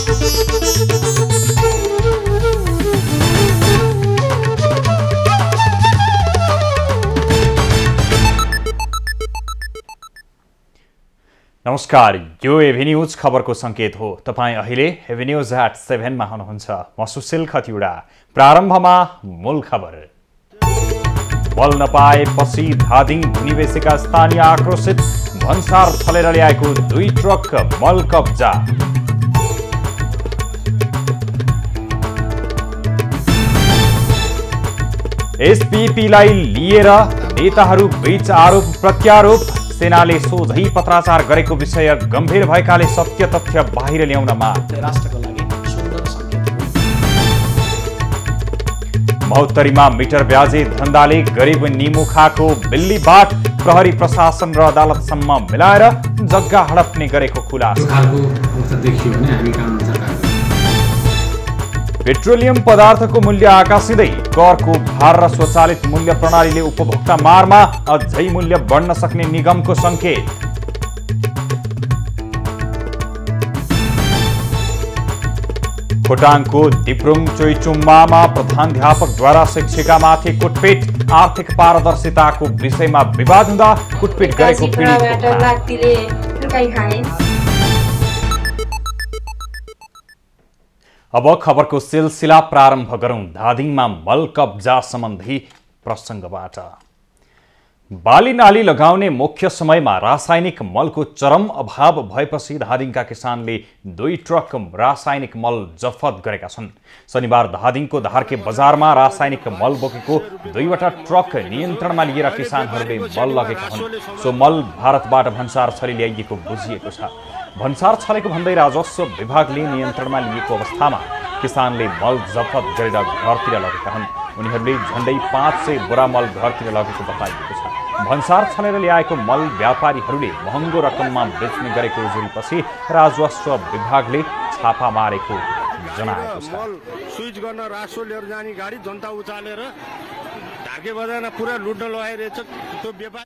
नमस्कार, यो एभिन्यूज खबरको संकेत हो। तपाईं अहिले एभिन्यूज एट 7 मा हुनुहुन्छ। म सुशील खतिवडा। प्रारम्भमा मूल खबर। मल नपाएपछि धादिङ धुनिबेसेका स्थानीय आक्रोशित। भन्सार छलेर ल्याएको 2 ट्रक मल कब्जा। एसपीपीलाई लिएर नेताहरू बीच आरोप प्रत्यारोप। सेनाले सोझै पत्राचार गरेको विषय गम्भीर भएकाले सत्य तथ्य बाहिर ल्याउन माग। राष्ट्रको लागि सुन्दर संकेत हो। महोत्तरीमा मिटर ब्याजे धन्दाले गरिब निमुखाको बिल्ली बाट। प्रहरी प्रशासन र अदालतसम्म मिलाएर जग्गा हडप्ने गरेको खुलासा। पेट्रोलियम पदार्थको मूल्य आकाशिँदै। करको भार र स्वचालित मूल्य प्रणालीले उपभोक्ता मारमा। अझै मूल्य बढ्न सक्ने निगमको संकेत। खोटाङको दिप्रुङ चोइचुम्मामा प्रधानाध्यापकद्वारा शिक्षिकामाथि कुटपिट। आर्थिक पारदर्शिताको विषयमा विवाद हुँदा कुटपिट गरेको पीडित। अब खबरको सिलसिला प्रारम्भ गरौं। धादिङमा मल कब्जा सम्बन्धी प्रसङ्गबाट। बाली नाली लगाउने मुख्य समयमा रासायनिक मलको चरम अभाव भएपछि धादिङका किसानले 2 ट्रक रासायनिक मल जफत गरेका छन्। शनिबार धादिङको धारके बजारमा रासायनिक मल बोकेको 2वटा ट्रक नियन्त्रणमा लिएर किसानहरूले मल लगेका हुन्। सो मल भारतबाट भन्सार छली ल्याइएको बुझिएको छ। भन्सार छलेको भन्दै राजस्व विभागले नियन्त्रणमा लिएको अवस्थामा किसानले मल जफत गरेर घरतिर लगेका हुन्। उनीहरूले झण्डै 500 बोरा मल घरतिर लगेको बताइएको छ। भन्सार छलेर ल्याएको मल व्यापारीहरूले महँगो रकममा बेच्ने गरेको उजुरीपछि राजस्व विभागले छापा मारेको जनाएको छ। स्विच गर्न रासो लिएर जाने गाडी जनता उचालेर ढाके बजारमा पुरा लुट्न लगाइरहेछ। त्यो व्यापार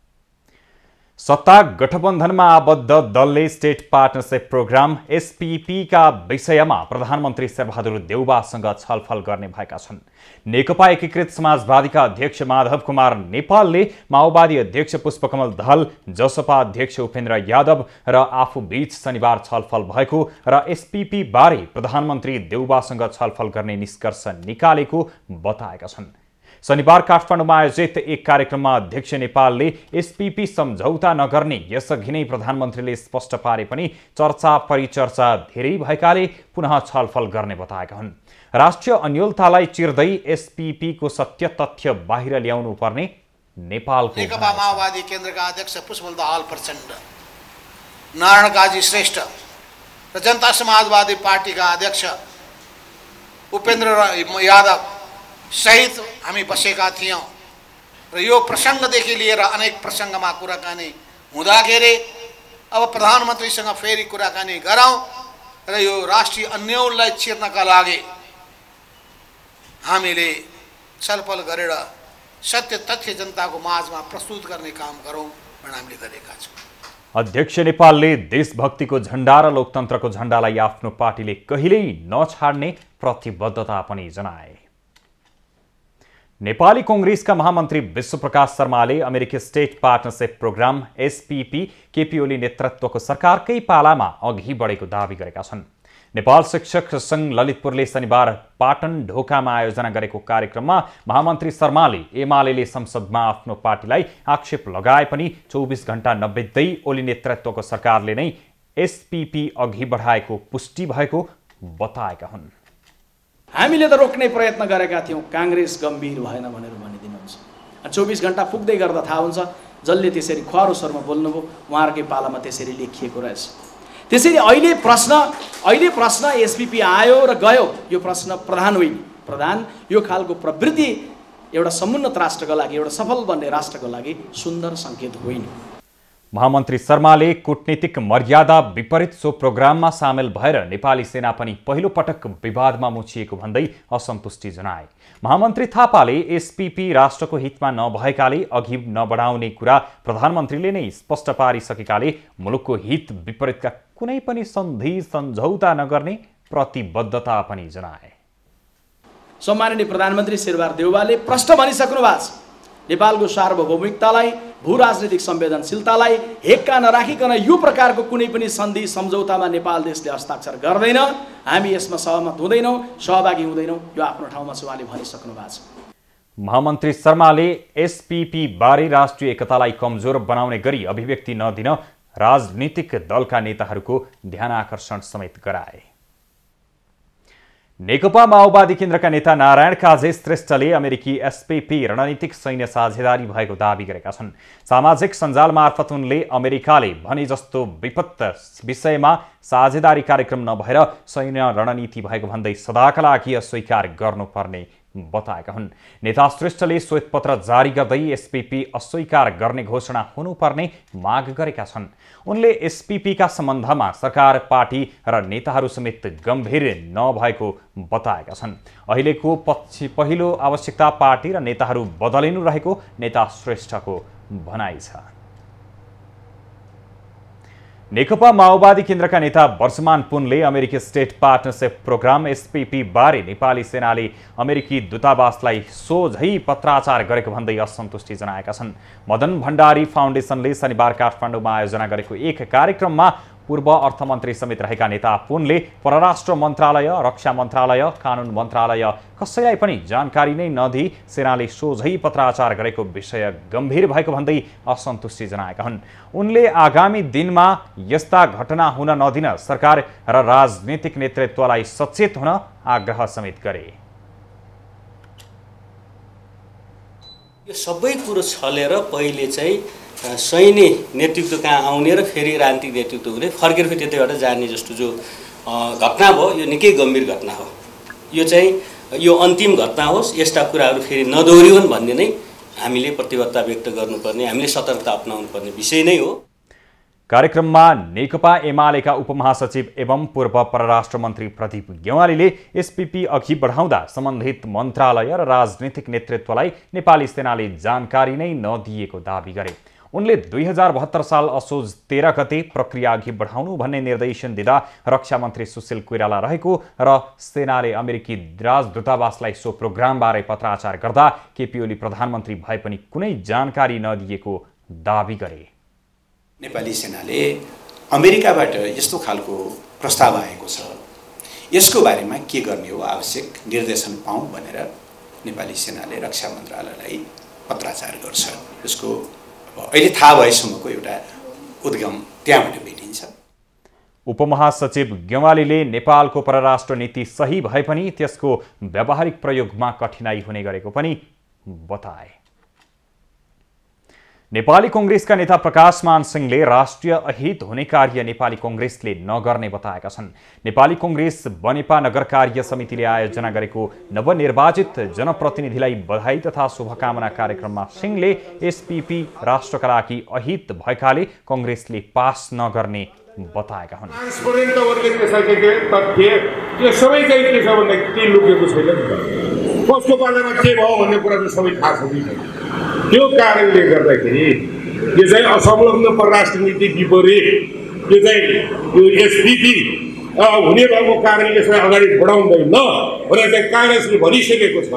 सत्ता गठबन्धनमा आबद्ध दलले स्टेट पार्टनरशिप प्रोग्राम एसपीपी का विषयमा प्रधानमन्त्री शेरबहादुर देउबासँग छलफल गर्ने भएका छन्। नेकपा एकीकृत समाजवादीका अध्यक्ष माधव कुमार नेपालले माओवादी अध्यक्ष पुष्पकमल दाहाल, जसपा अध्यक्ष उपेन्द्र यादव र आफू बीच शनिबार छलफल भएको र एसपीपी बारे प्रधानमन्त्री देउबासँग छलफल गर्ने निष्कर्ष निकालेको बताएका छन्। शनिबार काठमाडौँमा आयोजित एक कार्यक्रममा अध्यक्ष नेपालले एसपीपी सम्झौता नगर्ने यसअघि नै प्रधानमन्त्रीले स्पष्ट पारे पनि चर्चा परिचर्चा धेरै भएकाले पुनः छलफल गर्ने बताएका हुन्। राष्ट्रिय अन्योलतालाई चिर्दै एसपीपी को सत्य तथ्य बाहिर ल्याउनु पर्ने नेपालको नेकपा माओवादी केन्द्रका अध्यक्ष पुष्पकमल दाहाल प्रचण्ड, नारायण काजी श्रेष्ठ र जनता समाजवादी पार्टीका अध्यक्ष उपेन्द्र यादव सहित हामी बसेका थियौं र यो प्रसङ्गदेखि लिएर अनेक प्रसङ्गमा कुराकानी हुँदाखेरि अब प्रधानमन्त्रीसँग फेरि कुराकानी गरौँ र यो राष्ट्रिय अन्योललाई चिर्नका लागि हामीले छलफल गरेर सत्य तथ्य जनताको माझमा प्रस्तुत गर्ने काम गरौँ भनेर हामीले गरेका छौँ। अध्यक्ष नेपालले देशभक्तिको झण्डा र लोकतन्त्रको झण्डालाई आफ्नो पार्टीले कहिल्यै नछाड्ने प्रतिबद्धता पनि जनाए। नेपाली कांग्रेसका महामन्त्री विश्वप्रकाश शर्माले अमेरिकी state partnership programme SPP KP Oli नेतृत्वको सरकारकै पालामा अघि बढेको दावी गरेका छन्। नेपाल शिक्षक संघ ललितपुरले शनिबार पाटन ढोकामा आयोजना गरेको कार्यक्रममा महामन्त्री शर्माले एमालेले संसदमा आफ्नो पार्टीलाई आक्षेप लगाए पनि 24 घण्टा नबित्दै ओली नेतृत्वको सरकारले नै एसपीपी अघि बढाएको पुष्टि भएको बताएका हुन्। हामीले त रोक्ने प्रयत्न गरेका थियौं, कांग्रेस गम्भीर भएन भनेर भनिदिनुहुन्छ। 24 घण्टा पुग्दै गर्दा थाहा हुन्छ जसले त्यसरी खरो स्वरमा बोल्नुभयो उहाँहरुकै पालामा त्यसरी लेखिएको रहेछ। त्यसैले अहिले प्रश्न एसपीपी आयो र गयो, यो प्रश्न प्रधान होइन। प्रधान यो खालको प्रवृत्ति एउटा समुन्नत राष्ट्रको लागि, एउटा सफल बन्ने राष्ट्रको लागि सुन्दर संकेत होइन। महामन्त्री शर्माले कूटनीतिक मर्यादा विपरीत सो प्रोग्राममा सामेल भएर नेपाली सेना पनि पहिलो पटक विवादमा मुछिएको भन्दै असन्तुष्टि जनाए। महामन्त्री थापाले एसपीपी राष्ट्रको हितमा नभएकाले अघि नबढाउने कुरा प्रधानमन्त्रीले नै स्पष्ट पारिसकेकाले मुलुकको हित विपरीतका कुनै पनि सन्धि सम्झौता नगर्ने प्रतिबद्धता पनि जनाए। सम्माननीय प्रधानमन्त्री शेरबहादुर देउवाले प्रश्न भनिसक्नु भएको छ, नेपालको सार्वभौमिकतालाई, भू राजनीतिक संवेदनशीलतालाई हेक्का नराखिकन यो प्रकारको कुनै पनि सन्धि सम्झौतामा नेपाल देशले हस्ताक्षर गर्दैन, हामी यसमा सहमत हुँदैनौँ, सहभागी हुँदैनौँ, यो आफ्नो ठाउँमा छ उहाँले भनिसक्नु भएको छ। महामन्त्री शर्माले एसपीपी बारे राष्ट्रिय एकतालाई कमजोर बनाउने गरी अभिव्यक्ति नदिन राजनीतिक दलका नेताहरूको ध्यानाकर्षण समेत गराए। नेकपा माओवादी केन्द्रका नेता नारायण काजे श्रेष्ठले अमेरिकी एसपीपी रणनीतिक सैन्य साझेदारी भएको दावी गरेका छन्। सामाजिक सञ्जाल मार्फत उनले अमेरिकाले भने जस्तो विपत्त विषयमा साझेदारी कार्यक्रम नभएर सैन्य रणनीति भएको भन्दै सदाका लागि अस्वीकार गर्नुपर्ने बताएका हुन्। नेता श्रेष्ठले श्वेतपत्र जारी गर्दै एसपीपी अस्वीकार गर्ने घोषणा हुनुपर्ने माग गरेका छन्। उनले एसपीपीका सम्बन्धमा सरकार, पार्टी र नेताहरू समेत गम्भीर नभएको बताएका छन्। अहिलेको पहिलो आवश्यकता पार्टी र नेताहरू बदलिनु रहेको नेता श्रेष्ठको भनाइ छ। नेकपा माओवादी केन्द्रका नेता वर्षमान पुनले अमेरिकी स्टेट पार्टनरशिप प्रोग्राम एसपीपी बारे नेपाली सेनाले अमेरिकी दूतावासलाई सोझै पत्राचार गरेको भन्दै असन्तुष्टि जनाएका छन्। मदन भण्डारी फाउन्डेसनले शनिबार काठमाडौँमा आयोजना गरेको एक कार्यक्रममा पूर्व अर्थमन्त्री समेत रहेका नेता पुनले परराष्ट्र मन्त्रालय, रक्षा मन्त्रालय, कानुन मन्त्रालय कसैलाई पनि जानकारी नै नदिई सेनाले सोझै पत्राचार गरेको विषय गम्भीर भएको भन्दै असन्तुष्टि जनाएका हुन्। उनले आगामी दिनमा यस्ता घटना हुन नदिन सरकार र राजनीतिक नेतृत्वलाई सचेत हुन आग्रह समेत गरे। यो सबै कुरो छलेर पहिले चाहिँ सैन्य नेतृत्व कहाँ आउने र फेरि राजनीतिक नेतृत्व हुने फर्केर फेरि त्यतैबाट जाने जस्तो जो घटना भयो, यो निकै गम्भीर घटना हो। यो चाहिँ यो अन्तिम घटना होस्, यस्ता कुराहरू फेरि नदोहोरिउन् भन्ने नै हामीले प्रतिबद्धता व्यक्त गर्नुपर्ने, हामीले सतर्कता अपनाउनु पर्ने विषय नै हो। कार्यक्रममा नेकपा एमालेका उपमहासचिव एवं पूर्व परराष्ट्र मन्त्री प्रदीप गेवालीले एसपीपी अघि बढाउँदा सम्बन्धित मन्त्रालय र राजनीतिक नेतृत्वलाई नेपाली सेनाले जानकारी नै नदिएको दावी गरे। उनले 2072 साल असोज 13 गते प्रक्रिया अघि बढाउनु भन्ने निर्देशन दिँदा रक्षा मन्त्री सुशील कोइराला रहेको र सेनाले अमेरिकी राजदूतावासलाई सो प्रोग्रामबारे पत्राचार गर्दा केपी ओली प्रधानमन्त्री भए पनि कुनै जानकारी नदिएको दावी गरे। नेपाली सेनाले अमेरिकाबाट यस्तो खालको प्रस्ताव आएको छ, यसको बारेमा के गर्ने हो, आवश्यक निर्देशन पाऊँ भनेर नेपाली सेनाले रक्षा मन्त्रालयलाई पत्राचार गर्छ। यसको अहिले थाहा भएसम्मको एउटा उद्गम त्यहाँबाट भेटिन्छ। उपमहासचिव गेवालीले नेपालको परराष्ट्र नीति सही भए पनि त्यसको व्यावहारिक प्रयोगमा कठिनाई हुने गरेको पनि बताए। नेपाली कांग्रेसका नेता प्रकाशमान सिंहले राष्ट्रिय अहित हुने कार्य नेपाली कांग्रेसले नगर्ने बताएका छन्। नेपाली कांग्रेस बनेपा नगर कार्य समितिले आयोजना गरेको नवनिर्वाचित जनप्रतिनिधिलाई बधाई तथा शुभकामना कार्यक्रममा सिंहले एसपीपी राष्ट्रका लागि अहित भएकाले कांग्रेसले पास नगर्ने बताएका हुन्। कसको पालामा के भयो भन्ने कुरा त सबै थाहा छ। त्यो कारणले गर्दाखेरि यो चाहिँ असंलग्न परराष्ट्र नीति विपरीत यो चाहिँ यो एसपीपी हुने भएको कारणले यसलाई अगाडि बढाउँदैन भनेर चाहिँ काङ्ग्रेसले भनिसकेको छ।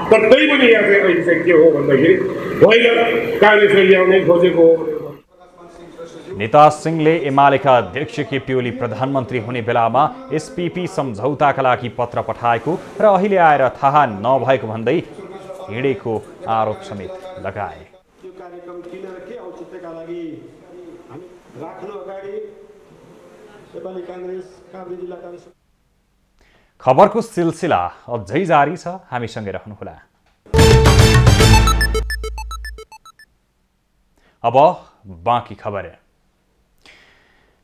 तर त्यही पनि यहाँ चाहिँ अहिले चाहिँ के हो भन्दाखेरि होइन, काङ्ग्रेसले ल्याउनै खोजेको हो। नेता सिंहले एमालेका अध्यक्ष केपी ओली प्रधानमन्त्री हुने बेलामा एसपीपी सम्झौताका लागि पत्र पठाएको र अहिले आएर थाहा नभएको भन्दै हिँडेको आरोप समेत लगाए। यो कार्यक्रम किन र के औचित्यका लागि हामी राख्न अगाडि नेपाली कांग्रेस काभ्रे जिल्ला कांग्रेस। खबरको सिलसिला अझै जारी छ, हामीसँगै रहनुहोला। अब बाँकी खबर।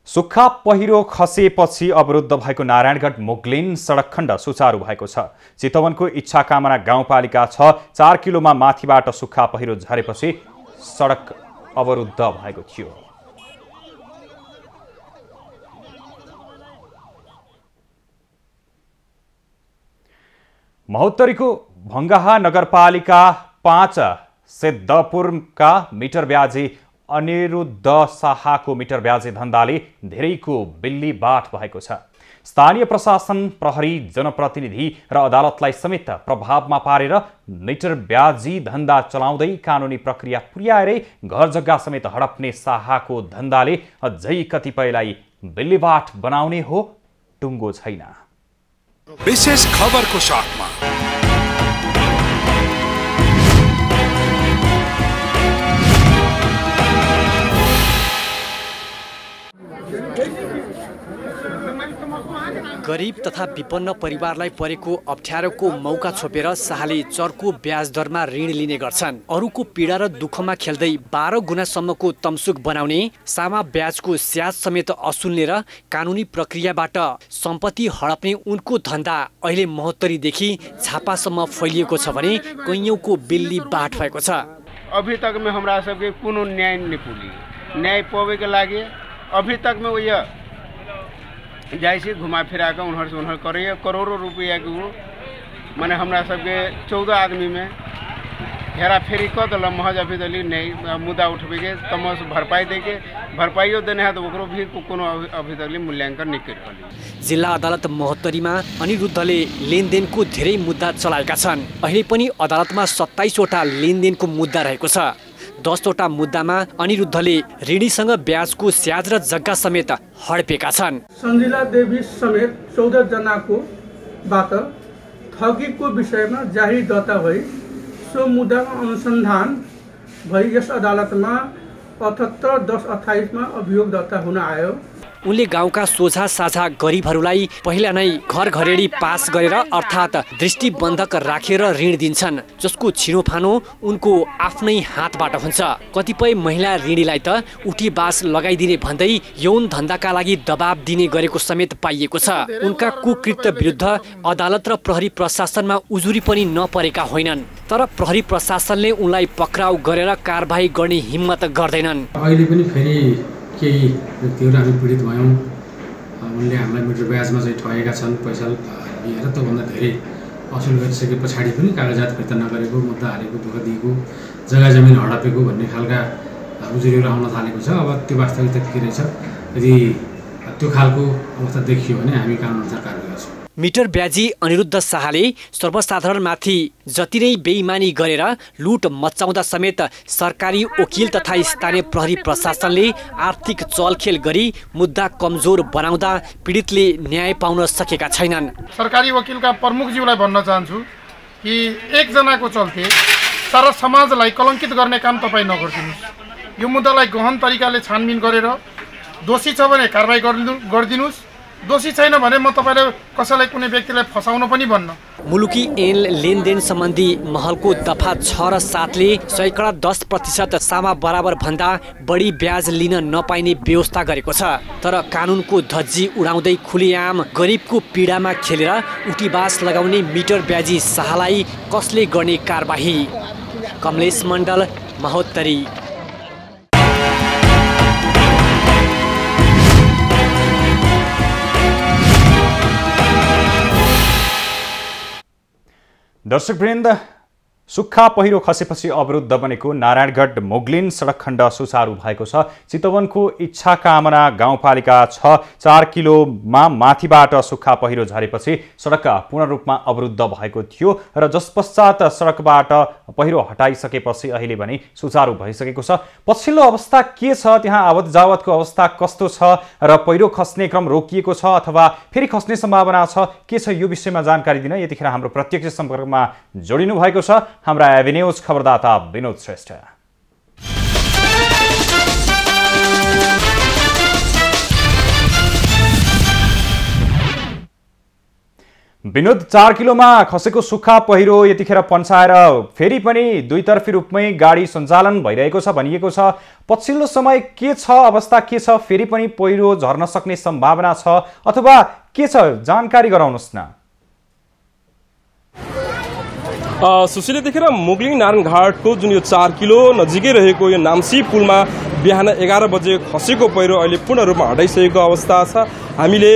सुक्खा पहिरो खसेपछि अवरुद्ध भएको नारायणगढ मुगलिन सडक खण्ड सुचारू भएको छ। चितवनको इच्छाकामना गाउँपालिका 4 किलोमा माथिबाट सुक्खा पहिरो झरेपछि सडक अवरुद्ध भएको थियो। महोत्तरीको भङ्गाहा नगरपालिका 5 सिद्धपुरका मिटर ब्याजी अनिरुद्ध शाहको मिटर ब्याजी धन्दाले धेरैको बिल्ली बाट भएको छ। स्थानीय प्रशासन, प्रहरी, जनप्रतिनिधि र अदालतलाई समेत प्रभावमा पारेर मिटर ब्याजी धन्दा चलाउँदै कानुनी प्रक्रिया पुर्याएरै घर जग्गा समेत हडप्ने शाहको धन्दाले अझै कतिपयलाई बिल्लीबाट बनाउने हो, टुङ्गो छैन। विशेष खबरको साथमा गरिब तथा विपन्न परिवारलाई परेको अप्ठ्यारोको मौका छोपेर शाहले चर्को ब्याज दरमा ऋण लिने गर्छन्। अरूको पीडा र दुःखमा खेल्दै 12 गुणासम्मको तमसुक बनाउने, सामा ब्याजको स्याज समेत असुल्ने र कानुनी प्रक्रियाबाट सम्पत्ति हडप्ने उनको धन्दा अहिले महोत्तरीदेखि झापासम्म फैलिएको छ भने कैयौंको बिल्ली बाट भएको छ। अभी तक में हमरा सबके कोनो न्याय नहीं पुगी। न्याय पावे के लागे अभी तक में वही जैसे घुमा फिरा कर उन्हर करे करोड़ों रुपया के माने हमरा सबके 14 आदमी में हेरा फेरी क दल महज अभी दली नहीं मुद्दा उठबे के तमस भरपाई दे के भरपाइयो देने है तो ओकरो भी कोनो अभी तक मूल्यांकन नहीं कर। जिल्ला अदालत महोत्तरीमा अनिरुद्धले लेनदेनको धेरै मुद्दा चलाएका छन्। अहिले पनि अदालतमा 27 वटा लेनदेनको मुद्दा रहेको छ। 10 वटा मुद्दामा अनिरुद्धले ऋणीसँग ब्याजको स्याज र जग्गा समेत हडपेका छन्। सञ्जिला देवी समेत 14 जनाको बाट ठगीको विषयमा जारी दर्ता भई सो मुद्दामा अनुसन्धान भई यस अदालतमा 78/10/28 मा अभियोग दर्ता हुन आयो। उनले गाउँका सोझा साझा गरिबहरूलाई पहिला नै घर घरेडी पास गरेर अर्थात् दृष्टिबन्धक राखेर ऋण दिन्छन्, जसको छिनोफानो उनको आफ्नै हातबाट हुन्छ। कतिपय महिला ऋणीलाई त उठीबास लगाइदिने भन्दै यौन धन्दाका लागि दबाब दिने गरेको समेत पाइएको छ। उनका कुकृत्य विरुद्ध अदालत र प्रहरी प्रशासनमा उजुरी पनि नपरेका होइनन्, तर प्रहरी प्रशासनले उनलाई पक्राउ गरेर कारबाही गर्ने हिम्मत गर्दैनन्। अहिले पनि फेरि केही व्यक्तिहरू हामी पीडित भयौँ। उनले हामीलाई मिटर ब्याजमा चाहिँ ठगेका छन्। पैसा लिएर त्योभन्दा धेरै असुल गरिसके पछाडि पनि कागजात फिर्ता नगरेको, मुद्दा हालेको, दुःख दिएको, जग्गा जमिन हडपेको भन्ने खालका उजुरीहरू आउन थालेको छ। अब त्यो वास्तविकता के रहेछ, यदि त्यो खालको अवस्था देखियो भने हामी कानुनअनुसार कारबाही गर्छौँ। मिटर ब्याजी अनिरुद्ध शाहले सर्वसाधारणमाथि जति नै बेइमानी गरेर लुट मचाउँदा समेत सरकारी वकिल तथा स्थानीय प्रहरी प्रशासनले आर्थिक चलखेल गरी मुद्दा कमजोर बनाउँदा पीडितले न्याय पाउन सकेका छैनन्। सरकारी वकिलका प्रमुखज्यूलाई भन्न चाहन्छु कि एकजनाको चल्थे सारा समाजलाई कलङ्कित गर्ने काम तपाईँ नगरिदिनुहोस्। यो मुद्दालाई गहन तरिकाले छानबिन गरेर दोषी छ भने कारबाही गरिदिनुहोस्, दोषी छैन भने म तपाईले कसैलाई कुनै व्यक्तिलाई फसाउन पनि भन्न। मुलुकी ऐन लेनदेन सम्बन्धी महलको दफा 6 र 7 ले 10% सामा बराबर भन्दा बढी ब्याज लिन नपाइने व्यवस्था गरेको छ। तर कानुनको धज्जी उडाउँदै खुलेआम गरिबको पीडामा खेलेर उठीबास लगाउने मिटर ब्याजी शाहलाई कसले गर्ने कारबाही? कमलेश मण्डल, महोत्तरी। दर्शकवृन्द, सुक्खा पहिरो खसेपछि अवरुद्ध बनेको नारायणगढ मोगलिन सडक खण्ड सुचारू भएको छ। चितवनको इच्छा कामना गाउँपालिका 4 किलोमा माथिबाट सुक्खा पहिरो झरेपछि सडक पूर्ण रूपमा अवरुद्ध भएको थियो र जसपश्चात सडकबाट पहिरो हटाइसकेपछि अहिले भने सुचारू भइसकेको छ। पछिल्लो अवस्था के छ, त्यहाँ आवत जावतको अवस्था कस्तो छ र पहिरो खस्ने क्रम रोकिएको छ अथवा फेरि खस्ने सम्भावना छ, के छ, यो विषयमा जानकारी दिन यतिखेर हाम्रो प्रत्यक्ष सम्पर्कमा जोडिनु भएको छ हाम्रा एभिन्यूज खबरदाता विनोद श्रेष्ठ। विनोद, 4 किलोमा खसेको सुक्खा पहिरो यतिखेर पन्साएर फेरि पनि दुईतर्फी रूपमै गाडी सञ्चालन भइरहेको छ भनिएको छ। पछिल्लो समय के छ, अवस्था के छ, फेरि पनि पहिरो झर्न सक्ने सम्भावना छ अथवा के छ, जानकारी गराउनुहोस् न। सुशील, यतिखेर मुगलिङ नारायणघाटको जुन यो 4 किलो नजिकै रहेको यो नाम्सी पुलमा बिहान 11 बजे खसेको पहिरो अहिले पूर्ण रूपमा हटाइसकेको अवस्था छ। हामीले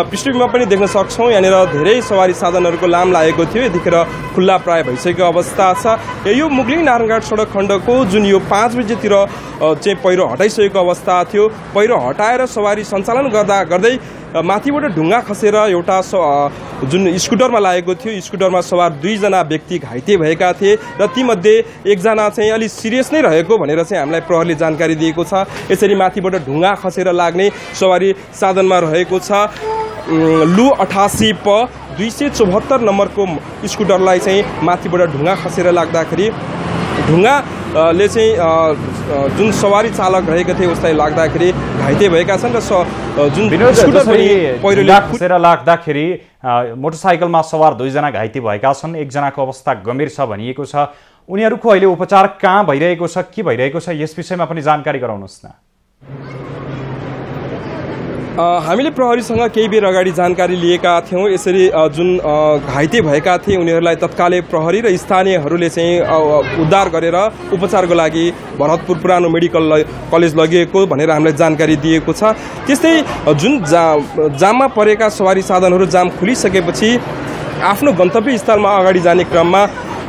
पृष्ठभूमिमा पनि देख्न सक्छौँ, यहाँनिर धेरै सवारी साधनहरूको लाम लागेको थियो, यतिखेर खुल्ला प्राय भइसकेको अवस्था छ। यो मुगलिङ नारायणघाट सडक खण्डको जुन यो 5 बजेतिर चाहिँ पहिरो हटाइसकेको अवस्था थियो। पहिरो हटाएर सवारी सञ्चालन गर्दै माथिबाट ढुङ्गा खसेर एउटा जुन स्कुटरमा लागेको थियो, स्कुटरमा सवार 2 जना व्यक्ति घाइते भएका थिए र तीमध्ये एकजना चाहिँ अलि सिरियस नै रहेको भनेर चाहिँ हामीलाई प्रहरीले जानकारी दिएको छ। यसरी माथिबाट ढुङ्गा खसेर लाग्ने सवारी साधनमा रहेको छ। लु 88 प 274 नम्बरको स्कुटरलाई चाहिँ माथिबाट ढुङ्गा खसेर लाग्दाखेरि ढुङ्गाले चाहिँ जुन सवारी चालक रहेका थिए उसलाई लाग्दाखेरि घाइते भएका छन् र जुन स्कुटर पनि पहिरोले खसेर लाग्दाखेरि मोटरसाइकलमा सवार 2 जना घाइते भएका छन्। एकजनाको अवस्था गम्भीर छ भनिएको छ। उनीहरूको अहिले उपचार कहाँ भइरहेको छ, के भइरहेको छ, यस विषयमा पनि जानकारी गराउनुहोस् न। हामीले प्रहरीसँग केही बेर अगाडि जानकारी लिएका थियौँ। यसरी जुन घाइते भएका थिए उनीहरूलाई तत्कालै प्रहरी र स्थानीयहरूले चाहिँ उद्धार गरेर उपचारको लागि भरतपुर पुरानो मेडिकल कलेज लगिएको भनेर हामीलाई जानकारी दिएको छ। त्यस्तै जुन जाममा परेका सवारी साधनहरू जाम खुलिसकेपछि आफ्नो गन्तव्य स्थलमा अगाडि जाने क्रममा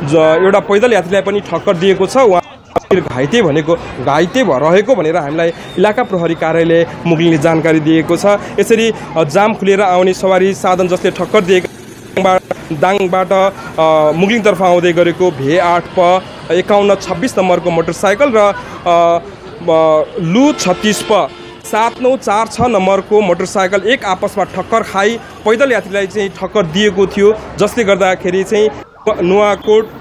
एउटा पैदल यात्रीलाई पनि ठक्कर दिएको छ। घाइते रहेको भनेर हामीलाई इलाका प्रहरी कार्यालय मुगलिङले जानकारी दिएको छ। यसरी जाम खुलेर आउने सवारी साधन जसले ठक्कर दिएका दाङबाट मुगलिङतर्फ आउँदै गरेको भे8 प 5126 नम्बरको मोटरसाइकल र लु 36 प 7946 नम्बरको मोटरसाइकल एक आपसमा ठक्कर खाई पैदल यात्रीलाई चाहिँ ठक्कर दिएको थियो, जसले गर्दाखेरि चाहिँ नुवाकोट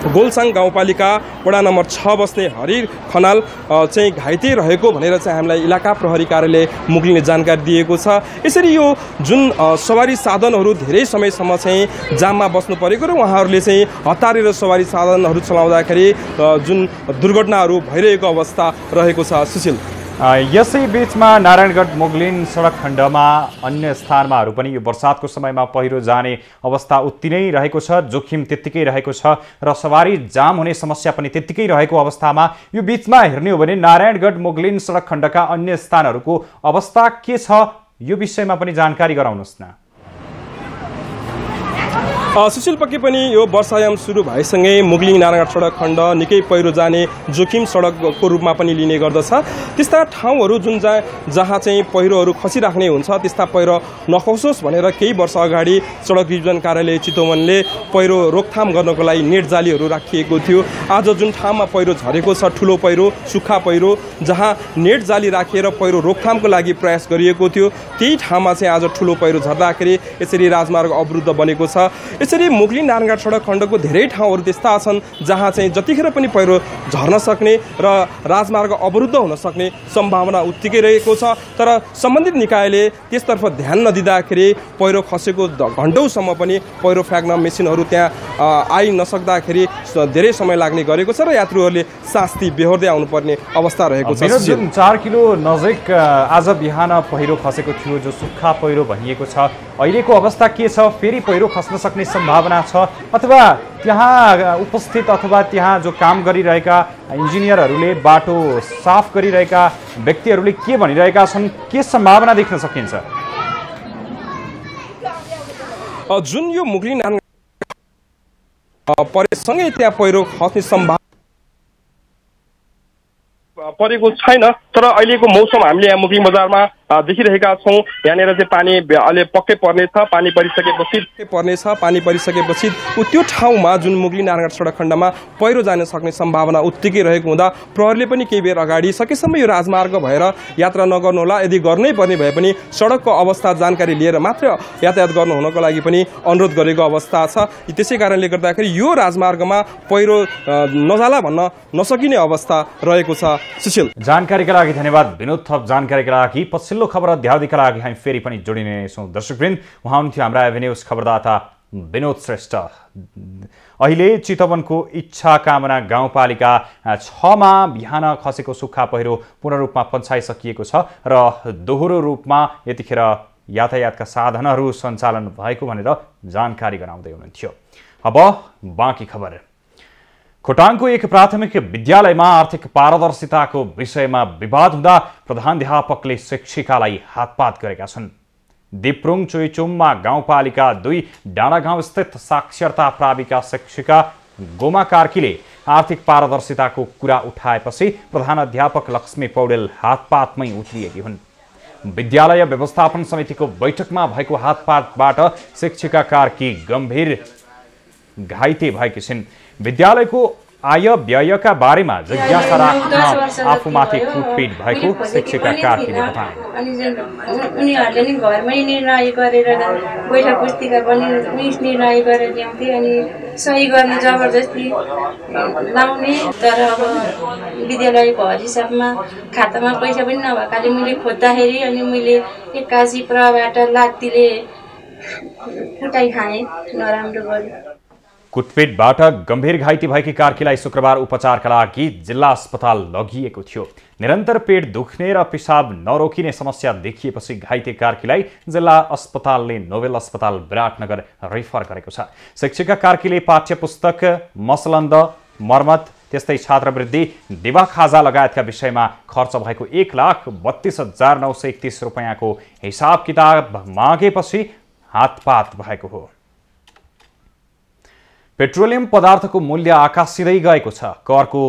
गोलसाङ गाउँपालिका वडा नम्बर 6 बस्ने हरि खनाल चाहिँ घाइते रहेको भनेर चाहिँ हामीलाई इलाका प्रहरी कार्यालय मुगलिङले जानकारी दिएको छ। यसरी यो जुन सवारी साधनहरू धेरै समयसम्म चाहिँ जाममा बस्नु परेको र उहाँहरूले चाहिँ हतारेर सवारी साधनहरू चलाउँदाखेरि जुन दुर्घटनाहरू भइरहेको अवस्था रहेको छ। सुशील, यसै बीचमा नारायणगढ मुगलिन सडक खण्डमा अन्य स्थानमाहरू पनि यो वर्षातको समयमा पहिरो जाने अवस्था उत्ति नै रहेको छ, जोखिम त्यत्तिकै रहेको छ र सवारी जाम हुने समस्या पनि त्यत्तिकै रहेको अवस्थामा यो बीचमा हेर्ने हो भने नारायणगढ मुगलिन सडक खण्डका अन्य स्थानहरूको अवस्था के छ, यो विषयमा पनि जानकारी गराउनुहोस् न। सुशील, पक्कै पनि यो वर्षायाम सुरु भएसँगै मुगलिङ नारायणगढ सडक खण्ड निकै पहिरो जाने जोखिम सडकको रूपमा पनि लिने गर्दछ। त्यस्ता ठाउँहरू जहाँ चाहिँ पहिरोहरू खसिराख्ने हुन्छ त्यस्ता पहिरो नखसोस् भनेर केही वर्ष अगाडि सडक डिभिजन कार्यालय चितवनले पहिरो रोकथाम गर्नको लागि नेट जालीहरू राखिएको थियो। आज जुन ठाउँमा पहिरो झरेको छ, ठुलो पहिरो, सुक्खा पहिरो, जहाँ नेट जाली राखिएर पहिरो रोकथामको लागि प्रयास गरिएको थियो, त्यही ठाउँमा चाहिँ आज ठुलो पहिरो झर्दाखेरि यसरी राजमार्ग अवरुद्ध बनेको छ। यसरी मुगलिङ नारायणगढ सडक खण्डको धेरै ठाउँहरू त्यस्ता छन् जहाँ चाहिँ जतिखेर पनि पहिरो झर्न सक्ने र राजमार्ग अवरुद्ध हुन सक्ने सम्भावना उत्तिकै रहेको छ। तर सम्बन्धित निकायले त्यसतर्फ ध्यान नदिँदाखेरि पहिरो खसेको घण्टौँसम्म पनि पहिरो फ्याँक्न मेसिनहरू त्यहाँ आइ नसक्दाखेरि धेरै समय लाग्ने गरेको छ र यात्रुहरूले शास्ति बेहोर्दै आउनुपर्ने अवस्था रहेको छ। जुन 4 किलो नजिक आज बिहान पहिरो खसेको थियो, जो सुक्खा पहिरो भनिएको छ, अहिलेको अवस्था के छ? फेरि पहिरो खस्न सक्ने सम्भावना छ अथवा त्यहाँ उपस्थित अथवा त्यहाँ जो काम गरिरहेका इन्जिनियरहरूले, बाटो साफ गरिरहेका व्यक्तिहरूले के भनिरहेका छन्, के सम्भावना देख्न सकिन्छ? जुन यो मुगलिङ नारायणगढ परेसँगै त्यहाँ पहिरो खस्ने सम्भावना परेको छैन। तर अहिलेको मौसम हामीले यहाँ मुगलिङ बजारमा देखिरहेका छौँ। यहाँनिर चाहिँ पानी अहिले पक्कै पर्नेछ। पानी परिसकेपछि त्यो ठाउँमा जुन मुगलिङ नारायणगढ सडक खण्डमा पहिरो जान सक्ने सम्भावना उत्तिकै रहेको हुँदा प्रहरीले पनि केही बेर अगाडि सकेसम्म यो राजमार्ग भएर यात्रा नगर्नुहोला, यदि गर्नै पर्ने भए पनि सडकको अवस्था जानकारी लिएर मात्र यातायात गर्नु हुनको लागि पनि अनुरोध गरेको अवस्था छ। त्यसै कारणले गर्दाखेरि यो राजमार्गमा पहिरो नजाला भन्न नसकिने अवस्था रहेको छ। सुशील, जानकारीका लागि धन्यवाद विनोद। थप जानकारीका लागि पछिल्लो खबर अध्यावधिका लागि हामी फेरि पनि जोडिने छौँ। दर्शकवृन्द, उहाँ हुनुहुन्थ्यो हाम्रा एभेन्यूज खबरदाता विनोद श्रेष्ठ। अहिले चितवनको इच्छा कामना गाउँपालिका 6 मा बिहान खसेको सुक्खा पहिरो पूर्ण रूपमा पन्छाइसकिएको छ र दोहोरो रूपमा यतिखेर यातायातका साधनहरू सञ्चालन भएको भनेर जानकारी गराउँदै हुनुहुन्थ्यो। अब बाँकी खबर। खोटाङको एक प्राथमिक विद्यालयमा आर्थिक पारदर्शिताको विषयमा विवाद हुँदा प्रधानाध्यापकले शिक्षिकालाई हातपात गरेका छन्। दिप्रुङ चुइचुममा गाउँपालिका 2 डाँडागाउँ स्थित साक्षरता प्राविका शिक्षिका गोमा कार्कीले आर्थिक पारदर्शिताको कुरा उठाएपछि प्रधानाध्यापक लक्ष्मी पौडेल हातपातमै उत्रिएकी हुन्। विद्यालय व्यवस्थापन समितिको बैठकमा भएको हातपातबाट शिक्षिका कार्की गम्भीर घाइते भएकी छिन्। विद्यालयको आय व्ययका बारेमा जिज्ञासा राख्न आफूमाथि कुटपिट भएको शिक्षिका कार्कीले बताए। अनि उनीहरूले नि घरमै निर्णय गरेर बैठक पुस्तिका पनि निर्णय गरेर ल्याउँथे अनि सही गर्न जबरजस्ती लाउने। तर अब विद्यालयको हिसाबमा खातामा पैसा पनि नभएकाले मैले खोज्दाखेरि अनि मैले 81 प्रबाट लात्तीले कुटाइ खाएँ, नराम्रो गरेँ। कुटपिटबाट गम्भीर घाइते भएकी कार्कीलाई शुक्रबार उपचारका लागि जिल्ला अस्पताल लगिएको थियो। निरन्तर पेट दुख्ने र पिसाब नरोकिने समस्या देखिएपछि घाइते कार्कीलाई जिल्ला अस्पतालले नोबेल अस्पताल विराटनगर रेफर गरेको छ। शिक्षिका कार्कीले पाठ्यपुस्तक, मसलन्द, मर्मत, त्यस्तै छात्रवृत्ति, दिवा खाजा लगायतका विषयमा खर्च भएको 1,32,931 रुपैयाँको हिसाब किताब मागेपछि हातपात भएको हो। पेट्रोलियम पदार्थको मूल्य आकाशिँदै गएको छ। करको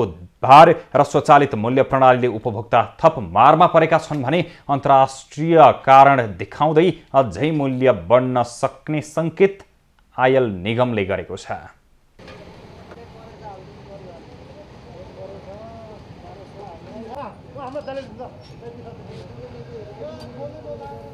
भार र स्वचालित मूल्य प्रणालीले उपभोक्ता थप मारमा परेका छन् भने अन्तर्राष्ट्रिय कारण देखाउँदै अझै मूल्य बढ्न सक्ने सङ्केत आयल निगमले गरेको छ।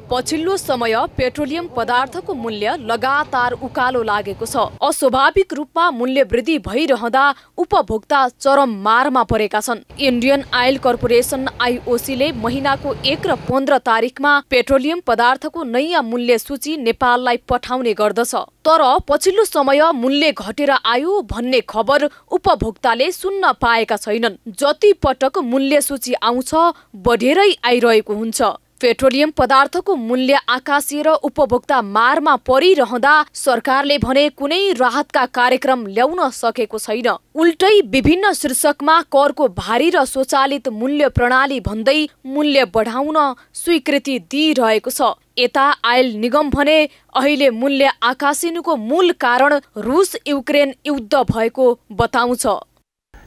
पछिल्लो समय पेट्रोलियम पदार्थको मूल्य लगातार उकालो लागेको छ। अस्वाभाविक रूपमा मूल्य वृद्धि भइरहँदा उपभोक्ता चरम मारमा परेका छन्। इन्डियन आयल कर्पोरेसन आइओसीले महिनाको 1 र 15 तारिकमा पेट्रोलियम पदार्थको नयाँ मूल्य सूची नेपाललाई पठाउने गर्दछ। तर पछिल्लो समय मूल्य घटेर आयो भन्ने खबर उपभोक्ताले सुन्न पाएका छैनन्। जति पटक मूल्य सूची आउँछ बढेरै आइरहेको हुन्छ। पेट्रोलियम पदार्थको मूल्य आकाशिएर उपभोक्ता मारमा परिरहँदा सरकारले भने कुनै राहतका कार्यक्रम ल्याउन सकेको छैन। उल्टै विभिन्न शीर्षकमा करको भारी र स्वचालित मूल्य प्रणाली भन्दै मूल्य बढाउन स्वीकृति दिइरहेको छ। यता आयल निगम भने अहिले मूल्य आकाशिनुको मूल कारण रुस युक्रेन युद्ध भएको बताउँछ।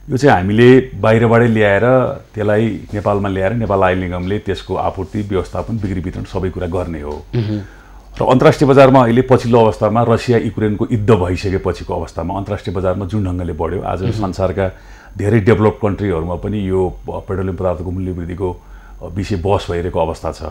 यो चाहिँ हामीले बाहिरबाटै ल्याएर त्यसलाई नेपालमा ल्याएर नेपाल आयल निगमले त्यसको आपूर्ति, व्यवस्थापन, बिक्री वितरण सबै कुरा गर्ने हो। र अन्तर्राष्ट्रिय बजारमा अहिले पछिल्लो अवस्थामा रसिया युक्रेनको युद्ध भइसकेपछिको अवस्थामा अन्तर्राष्ट्रिय बजारमा जुन ढङ्गले बढ्यो, आज संसारका धेरै डेभलप कन्ट्रीहरूमा पनि यो पेट्रोलियम पदार्थको मूल्य वृद्धिको विषय बहस भइरहेको अवस्था छ।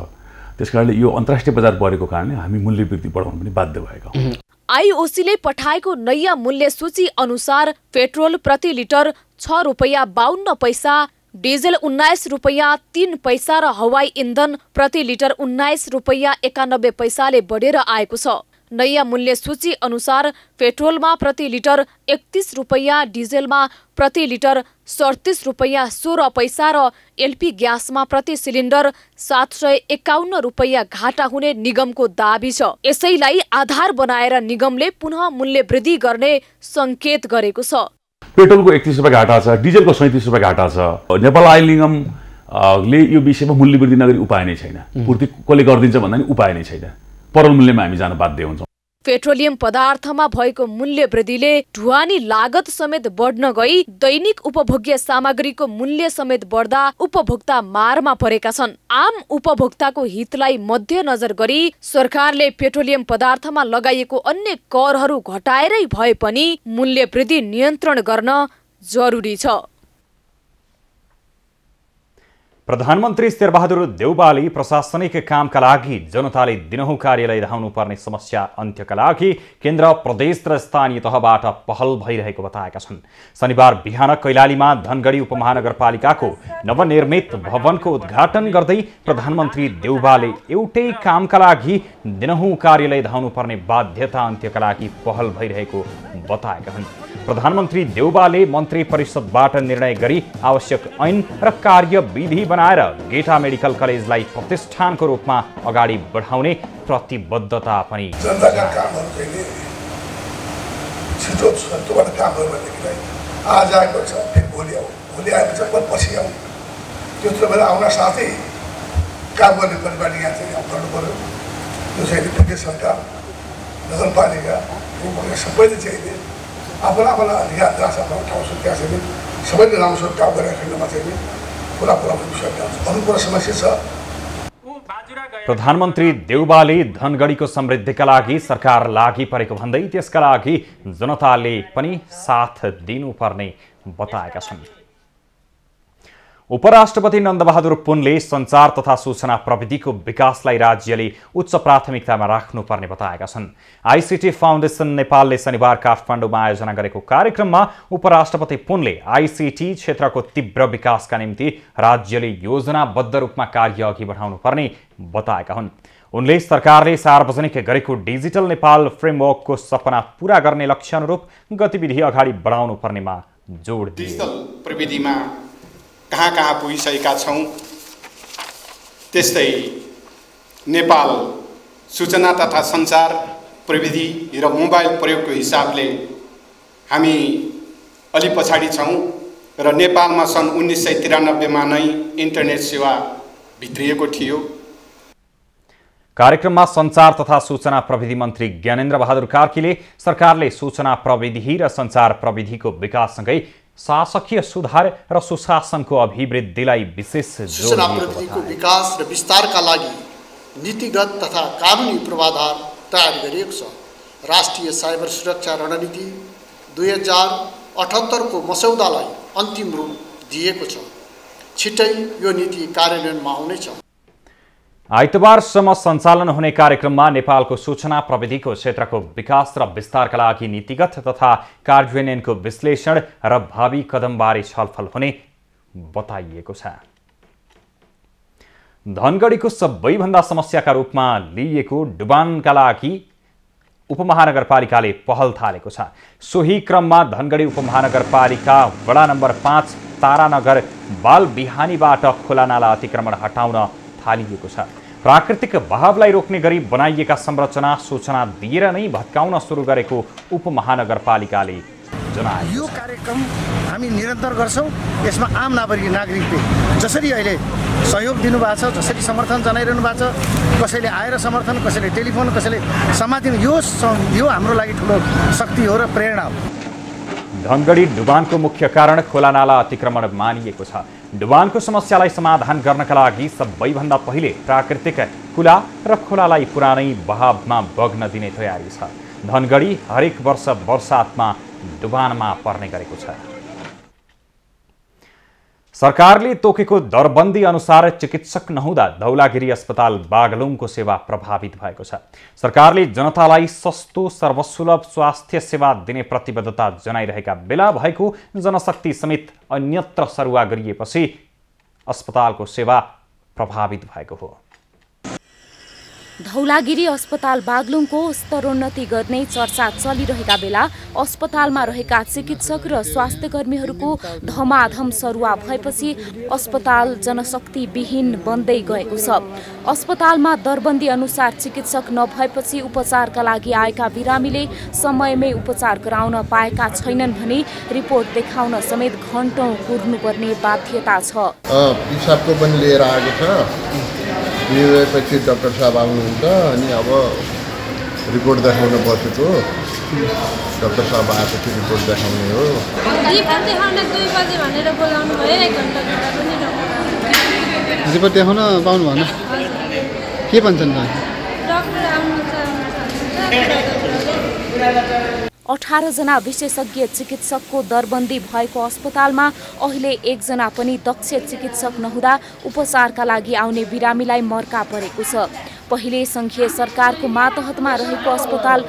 त्यसकारणले यो अन्तर्राष्ट्रिय बजार बढेको कारणले हामी मूल्य वृद्धि बढाउन पनि बाध्य भएका हौँ। आइओसीले पठाएको नयाँ मूल्य सूची अनुसार पेट्रोल प्रति लिटर 6 रुपैयाँ 52 पैसा, डिजेल 19 रुपैयाँ 3 पैसा र हवाई इन्धन प्रति लिटर 19 रुपैयाँ 91 पैसाले बढेर आएको छ। नयाँ मूल्य सूची अनुसार पेट्रोलमा प्रति लिटर 31 रुपैयाँ, डिजेलमा प्रति लिटर 37 रुपैयाँ 16 पैसा र एलपी ग्यासमा प्रति सिलिन्डर 751 रुपैयाँ घाटा हुने निगमको दाबी छ। यसैलाई आधार बनाएर निगमले पुनः मूल्य वृद्धि गर्ने संकेत गरेको छ। पेट्रोलको 31 रुपैयाँ घाटा छ, डिजेलको 37 रुपैयाँ घाटा छ। नेपाल आयल निगमले यो विषयमा मूल्य वृद्धि नगरी उपाय नै छैन। पूर्ति कसले गरिदिन्छ भन्दा नि उपाय नै छैन। परल मूल्यमा हामी जान बाध्य हुन्छौँ। पेट्रोलियम पदार्थमा भएको मूल्य वृद्धिले ढुवानी लागत समेत बढ्न गई दैनिक उपभोग्य सामग्रीको मूल्य समेत बढ्दा उपभोक्ता मारमा परेका छन्। आम उपभोक्ताको हितलाई मध्यनजर गरी सरकारले पेट्रोलियम पदार्थमा लगाइएको अन्य करहरू घटाएरै भए पनि मूल्य वृद्धि नियन्त्रण गर्न जरुरी छ। प्रधानमन्त्री शेरबहादुर देउवाले प्रशासनिक कामका लागि जनताले दिनहुँ कार्यालय धाउनुपर्ने समस्या अन्त्यका लागि केन्द्र, प्रदेश र स्थानीय तहबाट पहल भइरहेको बताएका छन्। शनिबार बिहान कैलालीमा धनगढी उपमहानगरपालिकाको नवनिर्मित भवनको उद्घाटन गर्दै प्रधानमन्त्री देउवाले एउटै कामका लागि दिनहुँ कार्यालय धाउनुपर्ने बाध्यता अन्त्यका लागि पहल भइरहेको बताएका हुन्। प्रधानमन्त्री देउवाले मन्त्री परिषदबाट निर्णय गरी आवश्यक ऐन र कार्यविधि बनाएर गेटा मेडिकल कलेजलाई प्रतिष्ठानको रूपमा अगाडि बढाउने प्रतिबद्धता पनि जनताका कामहरु चाहिँ छिटो छिटोबाट काम गर्नदेखिलाई आज आएको छ, फेरि भोलि आऊ, भोलि आएपछि पछि आऊ, त्यस्तो बेला आउन साथै काम गर्ने परिपाटी यहाँ चाहिँ गर्नु पर्यो। यो चाहिँ प्रदेश सरकार, नगरपालिका, सबैले चाहिँ आफूलाई अधिकार राख्न ठाउँ सुत्या चाहिँ सबैले राम्रोसँग काम गरेर खेल्नमा चाहिँ पुरा विषय अरू कुरा समस्या छ। प्रधानमन्त्री देउबाले धनगढीको समृद्धिका लागि सरकार लागि परेको भन्दै त्यसका लागि जनताले पनि साथ दिनुपर्ने बताएका छन्। उपराष्ट्रपति नन्दबहादुर पुनले सञ्चार तथा सूचना प्रविधिको विकासलाई राज्यले उच्च प्राथमिकतामा राख्नुपर्ने बताएका छन्। आईसीटी फाउन्डेसन नेपालले शनिबार काठमाडौँमा आयोजना गरेको कार्यक्रममा उपराष्ट्रपति पुनले आईसीटी क्षेत्रको तीव्र विकासका निम्ति राज्यले योजनाबद्ध रूपमा कार्य अघि बढाउनुपर्ने बताएका हुन्। उनले सरकारले सार्वजनिक गरेको डिजिटल नेपाल फ्रेमवर्कको सपना पूरा गर्ने लक्ष्य अनुरूप गतिविधि अगाडि बढाउनु पर्नेमा जोड दिए। डिजिटल प्रविधिमा कहाँ पुगिसकेका छौँ, त्यस्तै नेपाल सूचना तथा सञ्चार प्रविधि र मोबाइल प्रयोगको हिसाबले हामी अलि पछाडि छौँ र नेपालमा सन् 1993 मा नै इन्टरनेट सेवा भित्रिएको थियो। कार्यक्रममा सञ्चार तथा सूचना प्रविधि मन्त्री ज्ञानेन्द्र बहादुर कार्कीले सरकारले सूचना प्रविधि र सञ्चार प्रविधिको विकाससँगै शासकीय सुधार र सुशासनको अभिवृद्धिलाई विशेष जोड सूचना प्रविधिको विकास र विस्तारका लागि नीतिगत तथा कानुनी पूर्वाधार तयार गरिएको छ। राष्ट्रिय साइबर सुरक्षा रणनीति 2078 को मसौदालाई अन्तिम रूप दिएको छ। छिट्टै यो नीति कार्यान्वयनमा आउनेछ। आइतबारसम्म सञ्चालन हुने कार्यक्रममा नेपालको सूचना प्रविधिको क्षेत्रको विकास र विस्तारका लागि नीतिगत तथा कार्यान्वयनको विश्लेषण र भावी कदमबारे छलफल हुने बताइएको छ। धनगढीको सबैभन्दा समस्याका रूपमा लिइएको डुबानका लागि उपमहानगरपालिकाले पहल थालेको छ। सोही क्रममा धनगढी उपमहानगरपालिका वडा नम्बर 5 तारानगर बाल बिहानीबाट खोला नाला अतिक्रमण हटाउन थालिएको छ। प्राकृतिक बहावलाई रोक्ने गरी बनाइएका संरचना सूचना दिएर नै भत्काउन सुरु गरेको उपमहानगरपालिकाले जनाए। यो कार्यक्रम हामी निरन्तर गर्छौं। यसमा आम नागरिकले जसरी अहिले सहयोग दिनुभएको छ, जसरी समर्थन जनाइरहनु भएको छ, कसैले आएर समर्थन, कसैले टेलिफोन, कसैले समातिन, यो हाम्रो लागि ठुलो शक्ति हो र प्रेरणा हो। धनगढी डुबानको मुख्य कारण खोला नाला अतिक्रमण मानिएको छ। डुबानको समस्यालाई समाधान गर्नका लागि सबैभन्दा पहिले प्राकृतिक खुला र खोलालाई पुरानै बहावमा बग्न दिने तयारी छ। धनगढी हरेक वर्ष वर्षातमा डुबानमा पर्ने गरेको छ। सरकारले तोकेको दरबन्दी अनुसार चिकित्सक नहुँदा धौलागिरी अस्पताल बागलुङको सेवा प्रभावित भएको छ। सरकारले जनतालाई सस्तो सर्वसुलभ स्वास्थ्य सेवा दिने प्रतिबद्धता जनाइरहेका बेला भएको जनशक्ति समेत अन्यत्र सरुवा गरिएपछि अस्पतालको सेवा प्रभावित भएको हो। धौलागिरी अस्पताल बागलुङको स्तरोन्नति गर्ने चर्चा चलिरहेका बेला अस्पतालमा रहेका चिकित्सक र स्वास्थ्य कर्मीहरूको धमाधम सरुवा भएपछि अस्पताल जनशक्तिविहीन बन्दै गएको छ। अस्पतालमा दरबन्दी अनुसार चिकित्सक नभएपछि उपचारका लागि आएका बिरामीले समयमै उपचार गराउन पाएका छैनन् भने रिपोर्ट देखाउन समेत घण्टौं कुर्नुपर्ने बाध्यता छ। पिसाबको पनि लिएर आएको छ। पछि डाक्टर साहब आउनुहुन्छ अनि अब रिपोर्ट देखाउन बसेको। डाक्टर साहब आएपछि रिपोर्ट देखाउने हो। 2 बजे भनेर बोलाउनु भयो। 1 घण्टा पनि रिपोर्ट देखाउन पाउनु भएन। के भन्छन् त? डाक्टर आउनुहुन्छ। 18 जना विशेषज्ञ चिकित्सकको दरबन्दी भएको अस्पतालमा अहिले 1 जना पनि दक्ष चिकित्सक नहुँदा उपचारका लागि आउने बिरामीलाई मर्का परेको छ। पहिले संघीय सरकारको मातहतमा रहेको अस्पताल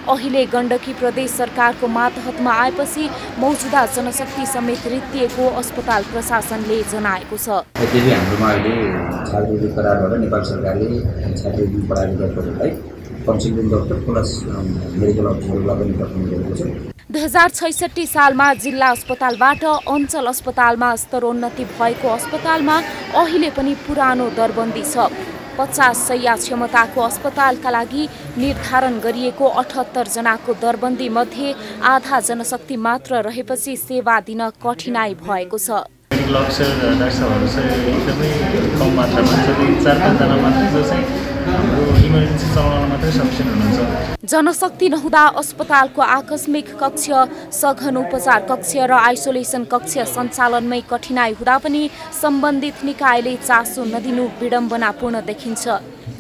अहिले गण्डकी प्रदेश सरकारको मातहतमा आएपछि मौजुदा जनशक्ति समेत रित्तिएको अस्पताल प्रशासनले जनाएको छ। यद्यपि हाम्रोमा अहिले छात्रवृत्ति करारबाट नेपाल सरकारले छात्रवृत्ति प्रदान गर्नलाई कन्सल्टेन्ट डाक्टर प्लस मेडिकल अफिसरलाई पनि पठाउने गरेको छ। 2066 सालमा जिल्ला अस्पतालबाट अञ्चल अस्पतालमा स्तरोन्नति भएको अस्पतालमा अहिले पनि पुरानो दरबन्दी छ। 50 शय्या क्षमताको अस्पतालका लागि निर्धारण गरिएको 78 जनाको दरबन्दी मध्ये आधा जनशक्ति मात्र रहेपछि सेवा दिन कठिनाई भएको छ। मेडिकल अफिसर डाक्टर साहबहरू चाहिँ एकदमै कम मात्रामा छ। 4-5 जना मात्रै जो चाहिँ हाम्रो इमर्जेन्सी चलाउन मात्रै सफिसियन्ट हुनुहुन्छ। जनशक्ति नहुँदा अस्पतालको आकस्मिक कक्ष, सघन उपचार कक्ष र आइसोलेसन कक्ष सञ्चालनमै कठिनाई हुँदा पनि सम्बन्धित निकायले चासो नदिनु विडम्बनापूर्ण देखिन्छ।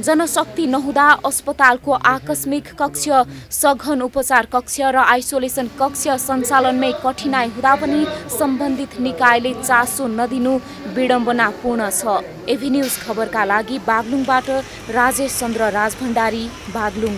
जनशक्ति नहुँदा अस्पतालको आकस्मिक कक्ष, सघन उपचार कक्ष र आइसोलेसन कक्ष सञ्चालनमै कठिनाई हुँदा पनि सम्बन्धित निकायले चासो नदिनु विडम्बनापूर्ण छ। एभी न्यूज खबरका लागि बागलुङबाट राजेश चन्द्र राजभण्डारी, बागलुङ।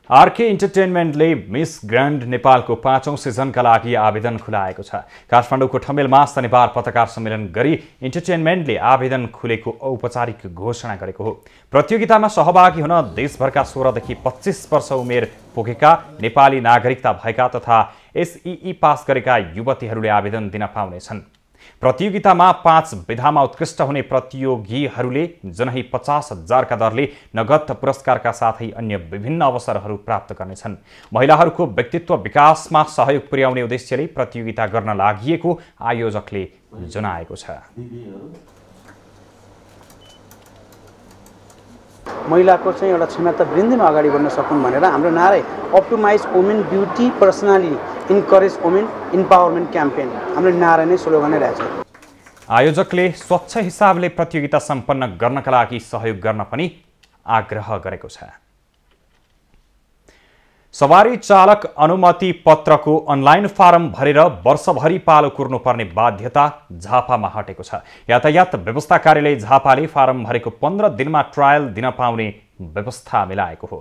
आरके इन्टरटेनमेन्टले मिस ग्रान्ड नेपालको 5औं सिजनका लागि आवेदन खुलाएको छ। काठमाडौँको ठमेलमा शनिबार पत्रकार सम्मेलन गरी इन्टरटेनमेन्टले आवेदन खुलेको औपचारिक घोषणा गरेको हो। प्रतियोगितामा सहभागी हुन देशभरका 16 देखि 25 वर्ष उमेर पुगेका, नेपाली नागरिकता भएका तथा एसईई पास गरेका युवतीहरूले आवेदन दिन पाउनेछन्। प्रतियोगितामा 5 विधामा उत्कृष्ट हुने प्रतियोगीहरूले जनही 50,000 का दरले नगद पुरस्कारका साथै अन्य विभिन्न अवसरहरू प्राप्त गर्नेछन्। महिलाहरूको व्यक्तित्व विकासमा सहयोग पुर्याउने उद्देश्यले प्रतियोगिता गर्न लागिएको आयोजकले जनाएको छ। महिलाको चाहिँ एउटा क्षमता वृद्धिमा अगाडि बढ्न सकुन् भनेर हाम्रो नारा optimise women beauty personality encourage women empowerment campaign हाम्रो नारा नै स्लोगन नै रहेछ। आयोजकले स्वच्छ हिसाबले प्रतियोगिता सम्पन्न गर्नका लागि सहयोग गर्न पनि आग्रह गरेको छ। सवारी चालक अनुमति पत्रको अनलाइन फारम भरेर वर्षभरि पालो कुर्नुपर्ने बाध्यता झापामा हटेको छ। यातायात व्यवस्था कार्यालय झापाले फारम भरेको 15 दिनमा ट्रायल दिन पाउने व्यवस्था मिलाएको हो।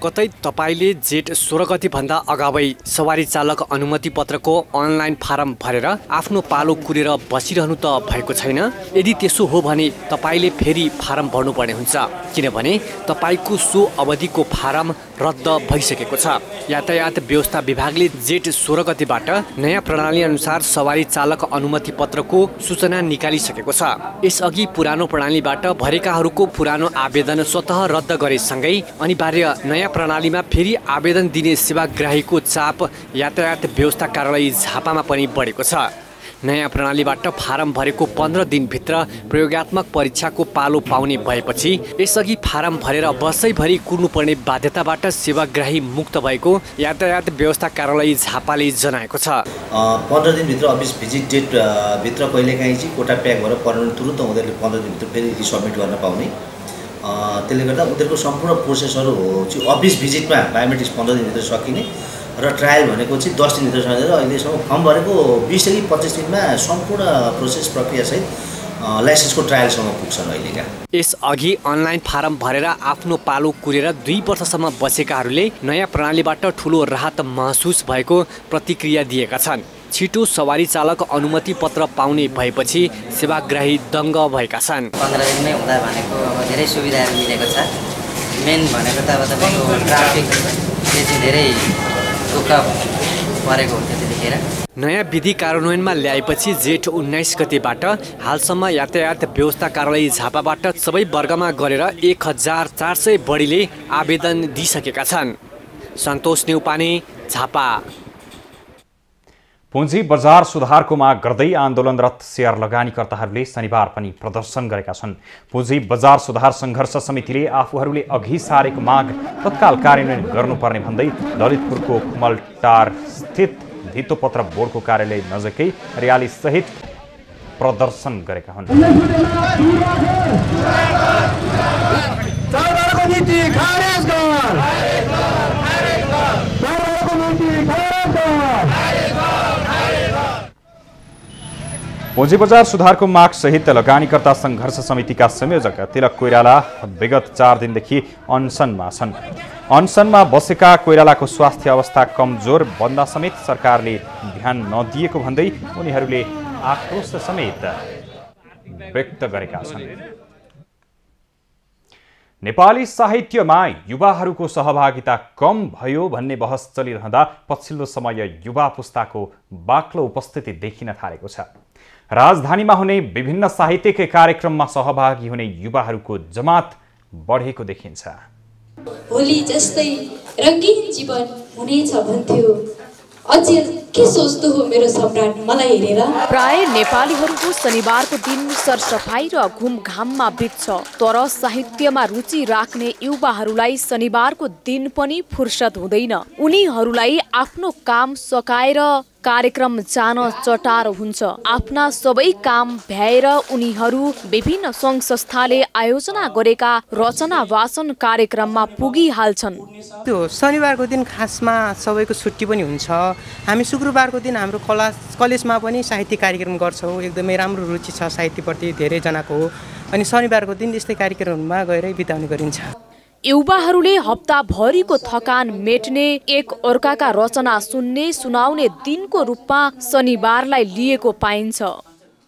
कतै तपाईले जेठ 16 गते भन्दा अगावै सवारी चालक अनुमति पत्रको अनलाइन फारम भरेर आफ्नो पालो कुरेर बसिरहनु त भएको छैन? यदि त्यसो हो भने तपाईले फेरि फारम भर्नुपर्ने हुन्छ, किनभने तपाईको सो अवधिको फारम रद्द भइसकेको छ। यातायात व्यवस्था विभागले जेठ 16 गतेबाट नयाँ प्रणाली अनुसार सवारी चालक अनुमति पत्रको सूचना निकालिसकेको छ। यसअघि पुरानो प्रणालीबाट भरेकाहरूको पुरानो आवेदन स्वतः रद्द गरेसँगै अनिवार्य नयाँ प्रणालीमा फेरि आवेदन दिने सेवाग्राहीको चाप यातायात व्यवस्था कार्यालय झापामा पनि बढेको छ। नयाँ प्रणालीबाट फारम भरेको 15 दिनभित्र प्रयोगात्मक परीक्षाको पालो पाउने भएपछि यसअघि फारम भरेर वर्षैभरि कुर्नुपर्ने बाध्यताबाट सेवाग्राही मुक्त भएको यातायात व्यवस्था कार्यालय झापाले जनाएको छ। 15 दिनभित्र अफिस भिजिट डेट भित्र कहिलेकाहीँ चाहिँ कोटा प्याक भएर पर्मनेन्ट तुरुन्त उनीहरूले 15 दिनभित्र फेरि रिसबमिट गर्न पाउने। त्यसले गर्दा उनीहरूको सम्पूर्ण प्रोसेसहरू चाहिँ अफिस भिजिटमा बायोमेट्रिक्स 15 दिनभित्र सकिने र ट्रायल भनेको चाहिँ 10 दिनभित्र सकेर अहिलेसम्म फर्म भरेको 20 देखि 25 दिनमा सम्पूर्ण प्रोसेस प्रक्रियासहित लाइसेन्सको ट्रायलसम्म पुग्छन् अहिलेका। यसअघि अनलाइन फारम भरेर आफ्नो पालो कुरेर 2 वर्षसम्म बसेकाहरूले नयाँ प्रणालीबाट ठुलो राहत महसुस भएको प्रतिक्रिया दिएका छन्। छिटो सवारी चालक अनुमति पत्र पाउने भएपछि सेवाग्राही दङ्ग भएका छन्। 15 दिनमै हुँदा भनेको अब धेरै सुविधाहरू मिलेको छ। मेन भनेको त अब तपाईँको ट्राफिकले चाहिँ धेरै दुःख परेको हुन्छ त्यतिखेर। नयाँ विधि कार्यान्वयनमा ल्याएपछि जेठ 19 गतेबाट हालसम्म यातायात व्यवस्था कार्यालय झापाबाट सबै वर्गमा गरेर 1400 बढीले आवेदन दिइसकेका छन्। सन्तोष नेउपाने, झापा। पुँजी बजार सुधारको माग गर्दै आन्दोलनरत शेयर लगानीकर्ताहरूले शनिबार पनि प्रदर्शन गरेका छन्। पुँजी बजार सुधार सङ्घर्ष समितिले आफूहरूले अघि सारेको माग तत्काल कार्यान्वयन गर्नुपर्ने भन्दै ललितपुरको कुमलटार स्थित धितोपत्र बोर्डको कार्यालय नजिकै र्याली सहित प्रदर्शन गरेका हुन्। पुँजी बजार सुधारको माग सहित लगानीकर्ता सङ्घर्ष समितिका संयोजक तिलक कोइराला विगत 4 दिनदेखि अनसनमा छन्। अनसनमा बसेका कोइरालाको स्वास्थ्य अवस्था कमजोर बन्दा समेत सरकारले ध्यान नदिएको भन्दै उनीहरूले आक्रोश समेत व्यक्त गरेका छन्। नेपाली साहित्यमा युवाहरूको सहभागिता कम भयो भन्ने बहस चलिरहँदा पछिल्लो समय युवा पुस्ताको बाक्लो उपस्थिति देखिन थालेको छ। राजधानीमा हुने विभिन्न साहित्यिक कार्यक्रममा सहभागी हुने युवाहरूको जमात बढेको देखिन्छ। होली जस्तै रङ्गीन जीवन हुनेछ भन्थ्यो, अचेल के सोच्दो हो मेरो सम्राट मलाई हेरेर? प्राय नेपालीहरूको शनिबारको दिन सरसफाई र घुमघाममा बित्छ, तर साहित्यमा रुचि राख्ने युवाहरूलाई शनिबारको दिन पनि फुर्सद हुँदैन। उनीहरूलाई आफ्नो काम सकाएर कार्यक्रम जान चटारो हुन्छ। आफ्ना सबै काम भ्याएर उनीहरू विभिन्न सङ्घ संस्थाले आयोजना गरेका रचना वाचन कार्यक्रममा पुगिहाल्छन्। त्यो शनिबारको दिन खासमा सबैको छुट्टी पनि हुन्छ। हामी शुक्रबारको दिन हाम्रो कलेजमा पनि साहित्य कार्यक्रम गर्छौँ। एकदमै राम्रो रुचि छ साहित्यप्रति धेरैजनाको हो। अनि शनिबारको दिन यस्तै कार्यक्रममा गएर बिताउने गरिन्छ। युवाहरूले हप्ताभरिको थकान मेट्ने, एक अर्काका रचना सुन्ने सुनाउने दिनको रूपमा शनिबारलाई लिएको पाइन्छ।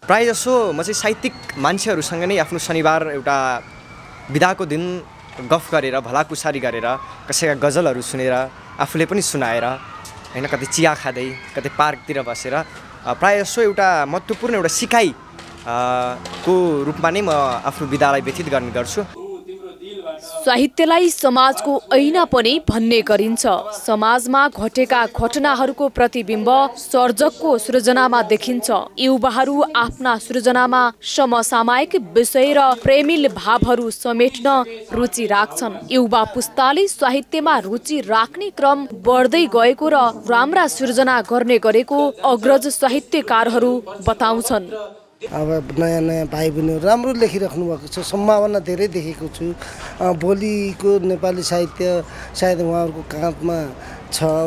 प्रायः जसो म चाहिँ साहित्यिक मान्छेहरूसँग नै आफ्नो शनिबार एउटा बिदाको दिन गफ गरेर भलाकुसारी गरेर कसैका गजलहरू सुनेर आफूले पनि सुनाएर होइन, कतै चिया खाँदै कतै पार्कतिर बसेर प्रायः जसो एउटा महत्त्वपूर्ण एउटा सिकाइ को रूपमा नै म आफ्नो बिदालाई व्यतीत गर्ने गर्छु। साहित्यलाई समाजको ऐना पनि भन्ने गरिन्छ। समाजमा घटेका घटनाहरूको प्रतिबिम्ब सर्जकको सृजनामा देखिन्छ। युवाहरू आफ्ना सृजनामा समसामयिक विषय र प्रेमिल भावहरू समेट्न रुचि राख्छन्। युवा पुस्ताले साहित्यमा रुचि राख्ने क्रम बढ्दै गएको र राम्रा सृजना गर्ने गरेको अग्रज साहित्यकारहरू बताउँछन्। अब नयाँ नयाँ भाइ बहिनीहरू राम्रो लेखिराख्नु भएको छ, सम्भावना धेरै देखेको छु। भोलिको नेपाली साहित्य सायद उहाँहरूको काँधमा छ।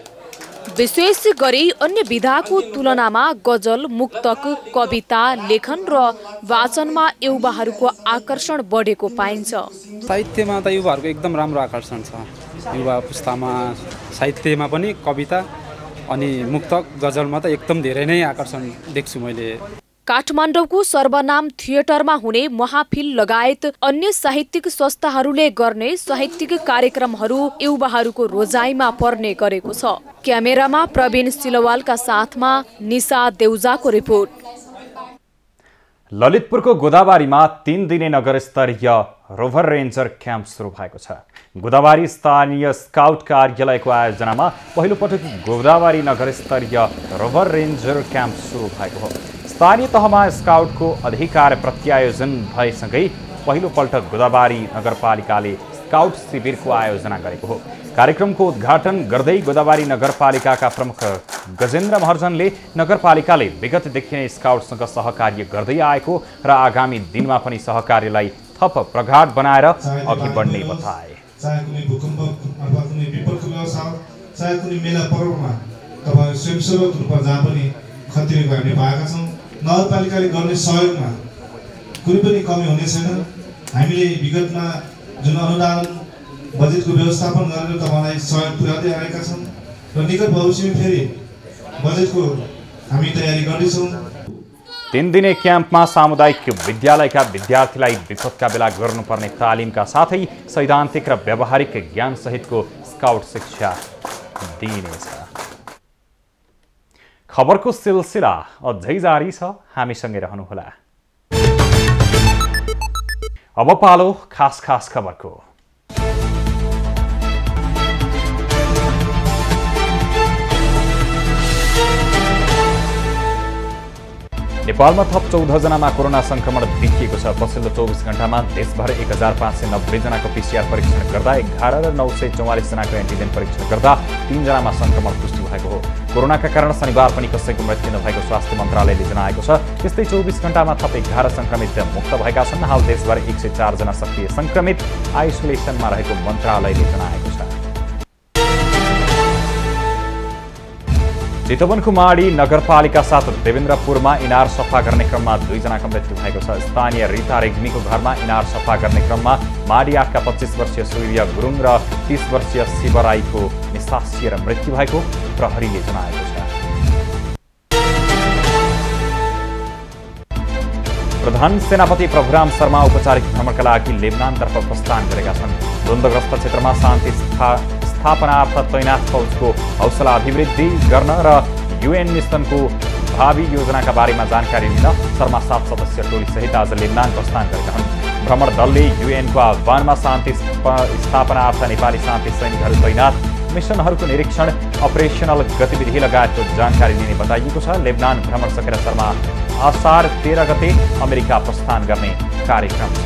विशेष गरी अन्य विधाको तुलनामा गजल, मुक्तक, कविता लेखन र वाचनमा युवाहरूको आकर्षण बढेको पाइन्छ। साहित्यमा त युवाहरूको एकदम राम्रो आकर्षण छ। युवा पुस्तामा साहित्यमा पनि कविता अनि मुक्तक गजलमा त एकदम धेरै नै आकर्षण देख्छु मैले। काठमाडौँको सर्वनाम थिएटरमा हुने महाफिल लगायत अन्य साहित्यिक संस्थाहरूले गर्ने साहित्यिक कार्यक्रमहरू युवाहरूको रोजाइमा पर्ने गरेको छ। क्यामेरामा प्रवीण सिलवालका साथमा निशा देउजाको रिपोर्ट। ललितपुरको गोदावारीमा 3 दिने नगरस्तरीय रोभर रेन्जर क्याम्प सुरु भएको छ। गोदावारी स्थानीय स्काउट कार्यालयको आयोजनामा पहिलो पटक गोदावारी नगरस्तरीय रोभर रेन्जर क्याम्प सुरु भएको हो। स्थानीय तहमा स्काउटको अधिकार प्रत्यायोजन भएसँगै पहिलोपल्ट गोदावारी नगरपालिकाले स्काउट शिविरको आयोजना गरेको हो। कार्यक्रमको उद्घाटन गर्दै गोदावारी नगरपालिकाका प्रमुख गजेन्द्र महर्जनले नगरपालिकाले विगतदेखि नै स्काउटसँग सहकार्य गर्दै आएको र आगामी दिनमा पनि सहकार्यलाई थप प्रगाढ बनाएर अघि बढ्ने बताए। चाहे कुनै भूकम्प अथवा कुनै विपदको व्यवस्था, चाहे कुनै मेला पर्वमा तपाईँ स्वयंसेवक रूपमा जहाँ पनि खतिरहेको हामीले पाएका छौँ। नगरपालिकाले गर्ने सहयोगमा कुनै पनि कमी हुने छैन। हामीले विगतमा जुन अनुदान बजेटको व्यवस्थापन गरेर तपाईँलाई सहयोग पुर्याउँदै आएका छौँ र निकट भविष्यमा फेरि बजेटको हामी तयारी गर्दैछौँ। 3 दिने क्याम्पमा सामुदायिक विद्यालयका विद्यार्थीलाई विपदका बेला गर्नुपर्ने तालिमका साथै सैद्धान्तिक र व्यावहारिक ज्ञान सहितको स्काउट शिक्षा दिइनेछ। खबरको सिलसिला अझै जारी छ, हामीसँगै रहनुहोला। अब पालो खास खास खबरको। नेपालमा थप 14 जनामा कोरोना संक्रमण देखिएको छ। पछिल्लो 24 घण्टामा देशभर 1590 जनाको पीसीआर परीक्षण गर्दा 11,944 जनाको एन्टिजेन परीक्षण गर्दा 3 जनामा संक्रमण पुष्टि भएको हो। कोरोनाका कारण शनिबार पनि कसैको मृत्यु नभएको स्वास्थ्य मन्त्रालयले जनाएको छ। त्यस्तै 24 घण्टामा थप 11 संक्रमित मुक्त भएका छन्। हाल देशभर 104 जना सक्रिय संक्रमित आइसोलेसनमा रहेको मन्त्रालयले जनाएको छ। चितवनको माडी नगरपालिका साथ देवेन्द्रपुरमा इनार सफा गर्ने क्रममा 2 जनाको मृत्यु भएको छ। स्थानीय रिता रेग्मीको घरमा इनार सफा गर्ने क्रममा माडी 8का 25 वर्षीय सूर्य गुरुङ र 30 वर्षीय शिवराईको निसासिएर मृत्यु भएको प्रहरीले जनाएको छ। प्रधान सेनापति प्रभुराम शर्मा औपचारिक भ्रमणका लागि लेबनानतर्फ प्रस्थान गरेका छन्। द्वन्द्वग्रस्त क्षेत्रमा शान्ति स्थापनार्थ तैनात फौजको हौसला अभिवृद्धि गर्न र युएन मिसनको भावी योजनाका बारेमा जानकारी लिन शर्मा 7 सदस्यीय टोलीसहित आज लेबनान प्रस्थान गरेका हुन्। भ्रमण दलले युएनको आह्वानमा शान्ति स्थापनार्थ नेपाली शान्ति सैनिकहरू तैनात मिसनहरूको निरीक्षण, अपरेसनल गतिविधि लगायतको जानकारी दिने बताइएको छ। लेबनान भ्रमण सकेर शर्मा असार 13 गते अमेरिका प्रस्थान गर्ने कार्यक्रम छ।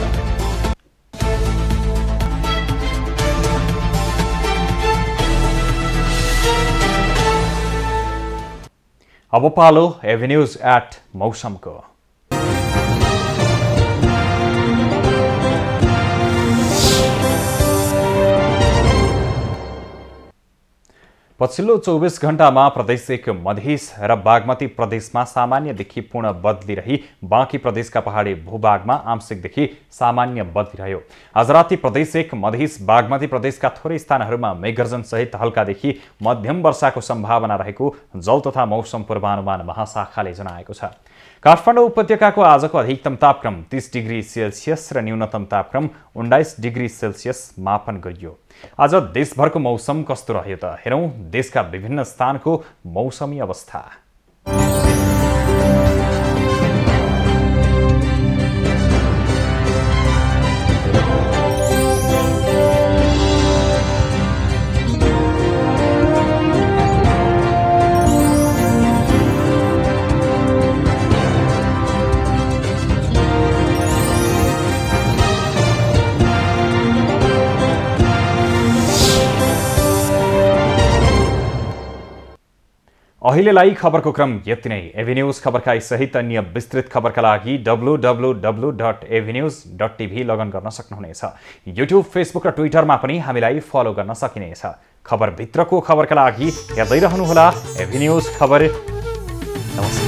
अब पालो एभेन्यूज एट मौसमको। पछिल्लो 24 घण्टामा प्रदेश एक मधेस र बागमती प्रदेशमा सामान्यदेखि पूर्ण बदली रही बाँकी प्रदेशका पहाडी भूभागमा आंशिकदेखि सामान्य बदली रह्यो। आज राति प्रदेश एक मधेस बागमती प्रदेशका थोरै स्थानहरूमा मेघगर्जन सहित हल्कादेखि मध्यम वर्षाको सम्भावना रहेको जल तथा मौसम पूर्वानुमान महाशाखाले जनाएको छ। काठमाडौँ उपत्यकाको आजको अधिकतम तापक्रम 30 डिग्री सेल्सियस र न्यूनतम तापक्रम 19 डिग्री सेल्सियस मापन गरियो। आज देशभरको मौसम कस्तो रह्यो त हेरौं देशका विभिन्न स्थानको मौसमी अवस्था। अहिलेलाई खबरको क्रम यति नै। एभेन्यूज खबरका सहित अन्य विस्तृत खबरका लागि www.avenews.tv लगइन गर्न सक्नुहुनेछ। युट्युब, फेसबुक र ट्विटरमा पनि हामीलाई फलो गर्न सकिनेछ। खबरभित्रको खबरका लागि हेर्दै रहनुहोला एभेन्यूज खबर। नमस्कार।